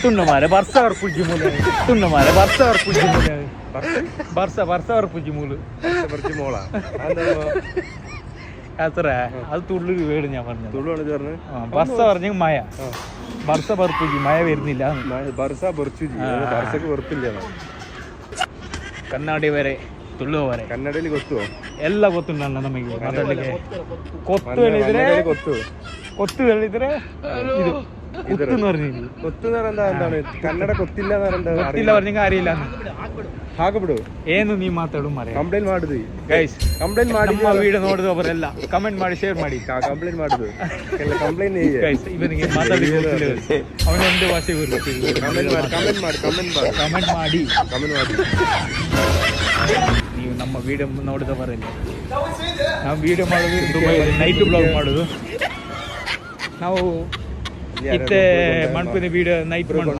Tunnomare, Barça or Pujimule. Tunnomare, Barça or Pujimule. Barça or Pujimulu. Pujimola. അത്ര അത് തുള്ളി വീട് ഞാൻ പറഞ്ഞു തുള്ളു ബർസ പറഞ്ഞു മഴ ബർസ ബർപ്പുജി മഴ വരുന്നില്ല ബർസ ബർച്ചുജി ബർസക്ക് വെറുപ്പില്ല ಕನ್ನಡಿ ಬೇರೆ ತುಳು ಬೇರೆ ಕನ್ನಡದಲ್ಲಿ ಗೊತ್ತು ಎಲ್ಲ ಗೊತ್ತುಂಟಲ್ಲ ನಮಗೆ ಮಾತಾಡ್ಲಿಕ್ಕೆ ಕೊತ್ತು ಹೇಳಿದ್ರೆ ಕೊತ್ತು ಹೇಳಿದ್ರೆ ಇದು കുത്ത് എന്ന് പറഞ്ഞു കൊത്ത് എന്താണ് കന്നഡ കൊത്തില്ല ಗೊತ್ತಿಲ್ಲ പറഞ്ഞെങ്കിൽ അറിയില്ല ಹಾಗೆ ಬಿಡು ಏನು ನೀವು ಮಾತಾಡು ಮಾರೆ ಕಂಪ್ಲೇಂಟ್ ಮಾಡುದು ಗೈಸ್ ಕಂಪ್ಲೇಂಟ್ ಮಾಡಿ ನಮ್ಮ ವಿಡಿಯೋ ನೋಡಿದವರೆಲ್ಲ ಕಮೆಂಟ್ ಮಾಡಿ ಶೇರ್ ಮಾಡಿ ಕಂಪ್ಲೇಂಟ್ ಮಾಡುದು ಕಂಪ್ಲೇಂಟ್ ಗೈಸ್ ಇವನಿಗೆ ಮಾತಾಡಲಿಕ್ಕೆ ಗೊತ್ತಿಲ್ಲ ಅವನ ಒಂದು ಭಾಷೆ ಗೊತ್ತಿಲ್ಲ ಕಮೆಂಟ್ ಮಾಡಿ ನೀವು ನಮ್ಮ ವಿಡಿಯೋ ನೋಡಿದವರೆಲ್ಲ ನಾವು ವಿಡಿಯೋ ಮಾಡೋದು ದುಬೈಯಲ್ಲಿ ನೈಟ್ ಬ್ಲಾಗ್ ಮಾಡೋದು ನಾವು ಇತ್ತೆ ಮಣ್ಪಿನ ವಿಡಿಯೋ ನೈಟ್